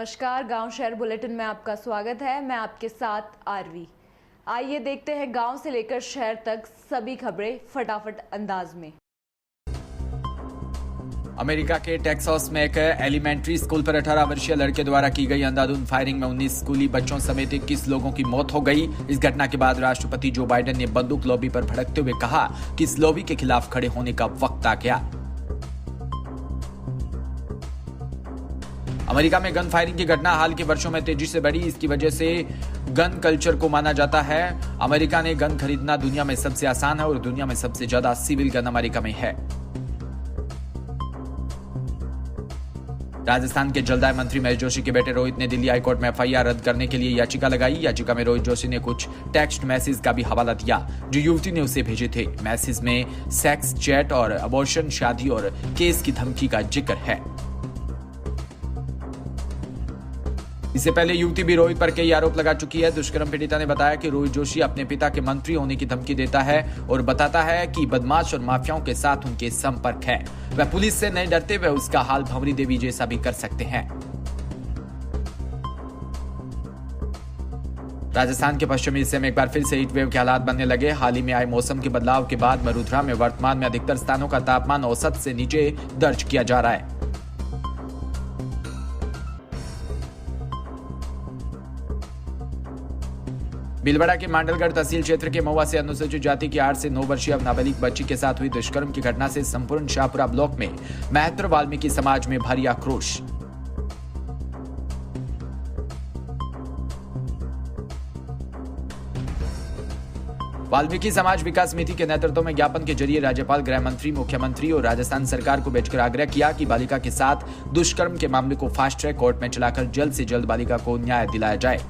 नमस्कार, गांव शहर बुलेटिन में आपका स्वागत है। मैं आपके साथ आरवी। आइए देखते हैं गांव से लेकर शहर तक सभी खबरें फटाफट अंदाज में। अमेरिका के टेक्सास में एक एलिमेंट्री स्कूल पर 18 वर्षीय लड़के द्वारा की गई अंधाधुंध फायरिंग में 19 स्कूली बच्चों समेत 21 लोगों की मौत हो गई। इस घटना के बाद राष्ट्रपति जो बाइडेन ने बंदूक लॉबी पर भड़कते हुए कहा कि इस लॉबी के खिलाफ खड़े होने का वक्त आ गया। अमेरिका में गन फायरिंग की घटना हाल के वर्षों में तेजी से बढ़ी। इसकी वजह से गन कल्चर को माना जाता है। अमेरिका ने गन खरीदना दुनिया में सबसे आसान है और दुनिया में सबसे ज्यादा सिविल गन अमेरिका में है। राजस्थान के जलदाय मंत्री महेश जोशी के बेटे रोहित ने दिल्ली हाईकोर्ट में एफआईआर रद्द करने के लिए याचिका लगाई। याचिका में रोहित जोशी ने कुछ टेक्स्ट मैसेज का भी हवाला दिया जो युवती ने उसे भेजे थे। मैसेज में सेक्स, चैट और अबॉर्शन, शादी और केस की धमकी का जिक्र है। इससे पहले युवती भी रोहित पर कई आरोप लगा चुकी है। दुष्कर्म पीड़िता ने बताया कि रोहित जोशी अपने पिता के मंत्री होने की धमकी देता है और बताता है कि बदमाश और माफियाओं के साथ उनके संपर्क है। वह पुलिस से नहीं डरते, वह उसका हाल भंवरी देवी जैसा भी कर सकते हैं। राजस्थान के पश्चिमी हिस्से में एक बार फिर से हीट वेव के हालात बनने लगे। हाल ही में आए मौसम के बदलाव के बाद वडोदरा में वर्तमान में अधिकतर स्थानों का तापमान औसत से नीचे दर्ज किया जा रहा है। भीलवाड़ा के मांडलगढ़ तहसील क्षेत्र के महुआ से अनुसूचित जाति की 8 से 9 वर्षीय नाबालिग बच्ची के साथ हुई दुष्कर्म की घटना से संपूर्ण शाहपुरा ब्लॉक में महत्र वाल्मीकि समाज में भारी आक्रोश। वाल्मीकि समाज विकास समिति के नेतृत्व में ज्ञापन के जरिए राज्यपाल, गृह मंत्री, मुख्यमंत्री और राजस्थान सरकार को भेजकर आग्रह किया कि बालिका के साथ दुष्कर्म के मामले को फास्ट ट्रैक कोर्ट में चलाकर जल्द से जल्द बालिका को न्याय दिलाया जाए।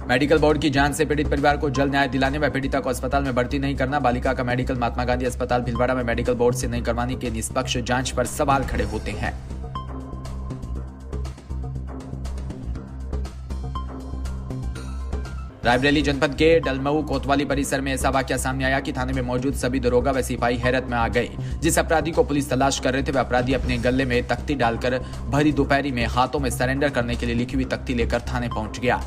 मेडिकल बोर्ड की जांच से पीड़ित परिवार को जल्द न्याय दिलाने व पीड़िता को अस्पताल में भर्ती नहीं करना, बालिका का मेडिकल महात्मा गांधी अस्पताल भीलवाड़ा में मेडिकल बोर्ड से नहीं करवाने के निष्पक्ष जांच पर सवाल खड़े होते हैं। रायबरेली जनपद के डलमऊ कोतवाली परिसर में ऐसा वाकया सामने आया कि थाने में मौजूद सभी दरोगा व सिपाही हैरत में आ गए। जिस अपराधी को पुलिस तलाश कर रहे थे वह अपराधी अपने गले में तख्ती डालकर भरी दोपहरी में हाथों में सरेंडर करने के लिए लिखी हुई तख्ती लेकर थाने पहुंच गया।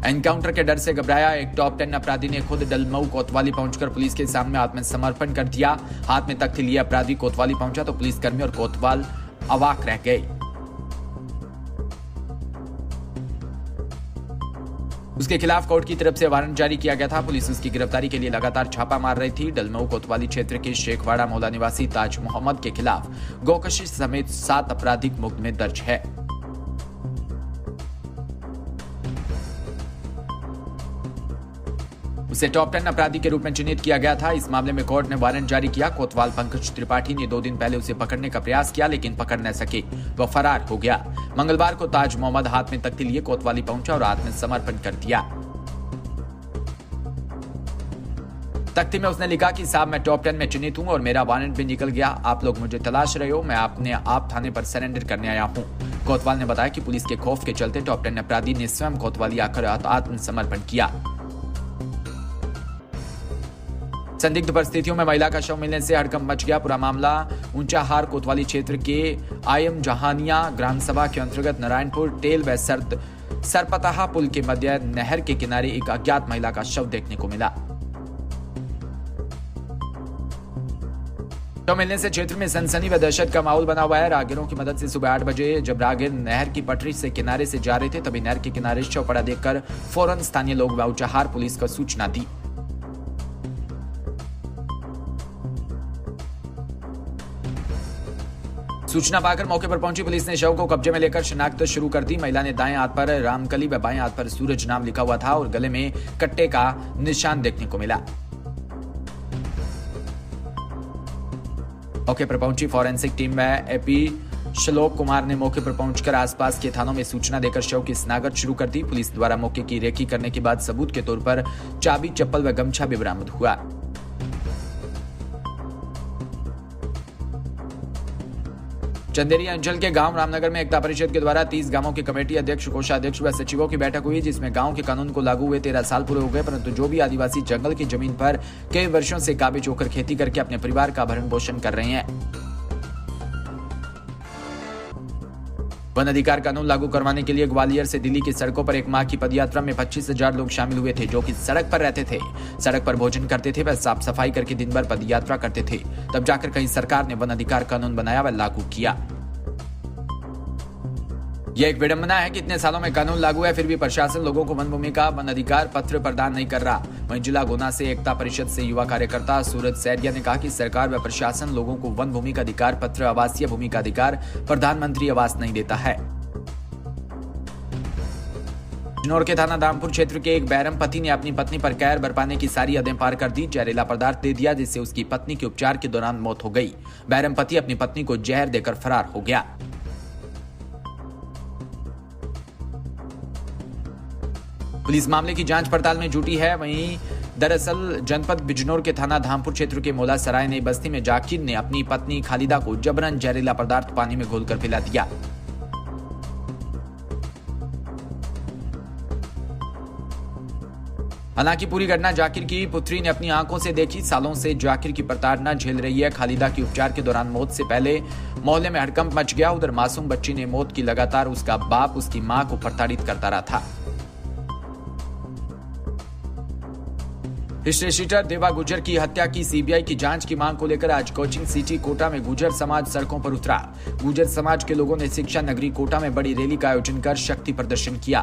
एनकाउंटर के डर से घबराया एक टॉप 10 अपराधी ने खुद डलमऊ कोतवाली पहुंचकर पुलिस के सामने आत्मसमर्पण कर दिया। हाथ में तख्ती लिए अपराधी कोतवाली पहुंचा तो पुलिसकर्मी और कोतवाल अवाक रह गए। उसके खिलाफ कोर्ट की तरफ से वारंट जारी किया गया था। पुलिस उसकी गिरफ्तारी के लिए लगातार छापा मार रही थी। डलमऊ कोतवाली क्षेत्र के शेखवाड़ा मोहल्ला निवासी ताज मोहम्मद के खिलाफ गोकशिश समेत 7 आपराधिक मुकदमे दर्ज है। उसे टॉप 10 अपराधी के रूप में चिन्हित किया गया था। इस मामले में कोर्ट ने वारंट जारी किया। कोतवाल पंकज त्रिपाठी ने 2 दिन पहले उसे पकड़ने का प्रयास किया लेकिन पकड़ न सके, वह फरार हो गया। मंगलवार को ताज मोहम्मद हाथ में तख्ती लिए कोतवाली पहुंचा और आत्मसमर्पण कर दिया। तख्ती में उसने लिखा कि साहब, मैं टॉप 10 में चिन्हित हूं और मेरा वारंट भी निकल गया। आप लोग मुझे तलाश रहे हो, मैं अपने आप थाने पर सरेंडर करने आया हूं। कोतवाल ने बताया कि पुलिस के खौफ के चलते टॉप 10 अपराधी ने स्वयं कोतवाली आकर आत्मसमर्पण किया। संदिग्ध परिस्थितियों में महिला का शव मिलने से हड़कंप मच गया। पूरा मामला ऊंचाहार कोतवाली क्षेत्र के आयम जहानिया ग्राम सभा के अंतर्गत नारायणपुर टेल व सरपताहा पुल के मध्य नहर के किनारे एक अज्ञात महिला का शव देखने को मिला। शव मिलने से क्षेत्र में सनसनी व दहशत का माहौल बना हुआ है। राहगीरों की मदद से सुबह 8 बजे जब राहगीर नहर की पटरी से किनारे से जा रहे थे तभी नहर के किनारे शव पड़ा देखकर फौरन स्थानीय लोग व ऊंचाहार पुलिस को सूचना दी। सूचना पाकर मौके पर पहुंची पुलिस ने शव को कब्जे में लेकर शिनाख्त शुरू कर दी। महिला ने दाएं हाथ पर रामकली व बाएं हाथ पर सूरज नाम लिखा हुआ था और गले में कट्टे का निशान देखने को मिला। मौके पर पहुंची फॉरेंसिक टीम में एपी श्लोक कुमार ने मौके पर पहुंचकर आसपास के थानों में सूचना देकर शव की स्नागत शुरू कर दी। पुलिस द्वारा मौके की रेकी करने के बाद सबूत के तौर पर चाबी, चप्पल व गमछा भी बरामद हुआ। चंदेरी अंचल के गांव रामनगर में एकता परिषद के द्वारा 30 गांवों के कमेटी अध्यक्ष, कोषाध्यक्ष व सचिवों की बैठक हुई, जिसमें गांव के कानून को लागू हुए 13 साल पूरे हो गए, परंतु जो भी आदिवासी जंगल की जमीन पर कई वर्षों से काबिज होकर खेती करके अपने परिवार का भरण पोषण कर रहे हैं। वन अधिकार कानून लागू करवाने के लिए ग्वालियर से दिल्ली की सड़कों पर एक माह की पदयात्रा में 25,000 लोग शामिल हुए थे, जो कि सड़क पर रहते थे, सड़क पर भोजन करते थे व साफ सफाई करके दिन भर पदयात्रा करते थे। तब जाकर कहीं सरकार ने वन अधिकार कानून बनाया व लागू किया। यह एक विडंबना है कि इतने सालों में कानून लागू है, फिर भी प्रशासन लोगों को वन भूमि का वन अधिकार पत्र प्रदान नहीं कर रहा। वहीं जिला गुना से एकता परिषद से युवा कार्यकर्ता सूरज सैरिया ने कहा कि सरकार व प्रशासन लोगों को वन भूमि का अधिकार पत्र, आवासीय भूमि का अधिकार, प्रधानमंत्री आवास नहीं देता है। बिजनौर के थाना धामपुर क्षेत्र के एक बैरम पति ने अपनी पत्नी पर कहर बरपाने की सारी हदें पार कर दी, जहरीला पदार्थ दे दिया, जिससे उसकी पत्नी के उपचार के दौरान मौत हो गई। बैरम पति अपनी पत्नी को जहर देकर फरार हो गया। पुलिस मामले की जांच पड़ताल में जुटी है। वहीं दरअसल जनपद बिजनौर के थाना धामपुर क्षेत्र के मोला सराय नई बस्ती में जाकिर ने अपनी पत्नी खालिदा को जबरन जहरीला पदार्थ पानी में घोलकर पिला दिया। हालांकि पूरी घटना जाकिर की पुत्री ने अपनी आंखों से देखी। सालों से जाकिर की प्रताड़ना झेल रही है। खालिदा की उपचार के दौरान मौत से पहले मोहल्ले में हड़कंप मच गया। उधर मासूम बच्ची ने मौत की लगातार उसका बाप उसकी मां को प्रताड़ित करता रहा था। हिस्ट्री शीटर देवा गुजर की हत्या की सीबीआई की जांच की मांग को लेकर आज कोचिंग सिटी कोटा में गुजर समाज सड़कों पर उतरा। गुजर समाज के लोगों ने शिक्षा नगरी कोटा में बड़ी रैली का आयोजन कर शक्ति प्रदर्शन किया।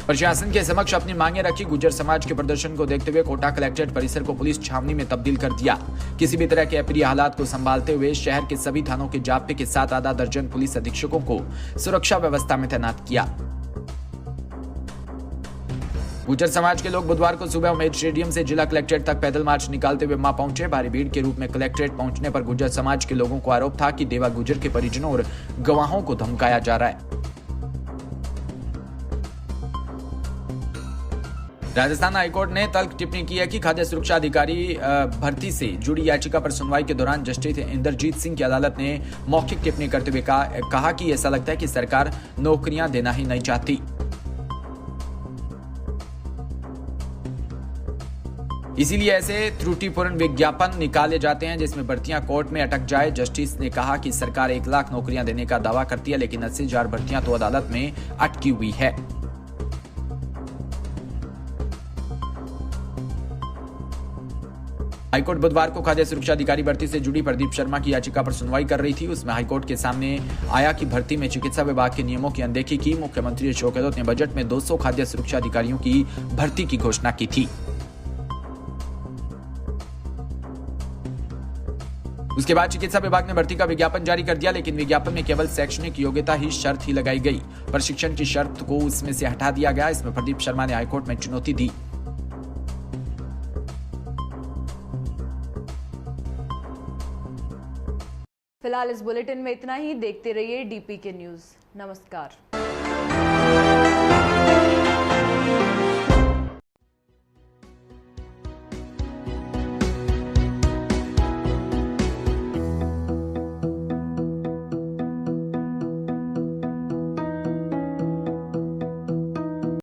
प्रशासन के समक्ष अपनी मांगे रखी। गुजर समाज के प्रदर्शन को देखते हुए कोटा कलेक्ट्रेट परिसर को पुलिस छावनी में तब्दील कर दिया। किसी भी तरह के अप्रिय हालात को संभालते हुए शहर के सभी थानों के जाप्ते के साथ आधा दर्जन पुलिस अधीक्षकों को सुरक्षा व्यवस्था में तैनात किया। गुजर समाज के लोग बुधवार को सुबह उमेद स्टेडियम से जिला कलेक्ट्रेट तक पैदल मार्च निकालते हुए वहां पहुंचे। भारी भीड़ के रूप में कलेक्ट्रेट पहुंचने पर गुजर समाज के लोगों को आरोप था कि देवा गुजर के परिजनों और गवाहों को धमकाया जा रहा है। राजस्थान हाईकोर्ट ने तल्ख टिप्पणी की है कि खाद्य सुरक्षा अधिकारी भर्ती से जुड़ी याचिका पर सुनवाई के दौरान जस्टिस इंद्रजीत सिंह की अदालत ने मौखिक टिप्पणी करते हुए कहा कि ऐसा लगता है कि सरकार नौकरियां देना ही नहीं चाहती। इसीलिए ऐसे त्रुटिपूर्ण विज्ञापन निकाले जाते हैं जिसमें भर्तियां कोर्ट में अटक जाए। जस्टिस ने कहा कि सरकार 1 लाख नौकरियां देने का दावा करती है, लेकिन 80,000 भर्तियां तो अदालत में अटकी हुई है। हाईकोर्ट बुधवार को खाद्य सुरक्षा अधिकारी भर्ती से जुड़ी प्रदीप शर्मा की याचिका पर सुनवाई कर रही थी। उसमें हाईकोर्ट के सामने आया कि भर्ती में चिकित्सा विभाग के नियमों की अनदेखी की। मुख्यमंत्री अशोक गहलोत ने बजट में 200 खाद्य सुरक्षा अधिकारियों की भर्ती की घोषणा की थी। उसके बाद चिकित्सा विभाग ने भर्ती का विज्ञापन जारी कर दिया, लेकिन विज्ञापन में केवल शैक्षणिक योग्यता ही शर्त ही लगाई गई। प्रशिक्षण की शर्त को उसमें से हटा दिया गया। इसमें प्रदीप शर्मा ने हाईकोर्ट में चुनौती दी। फिलहाल इस बुलेटिन में इतना ही। देखते रहिए डीपी के न्यूज। नमस्कार।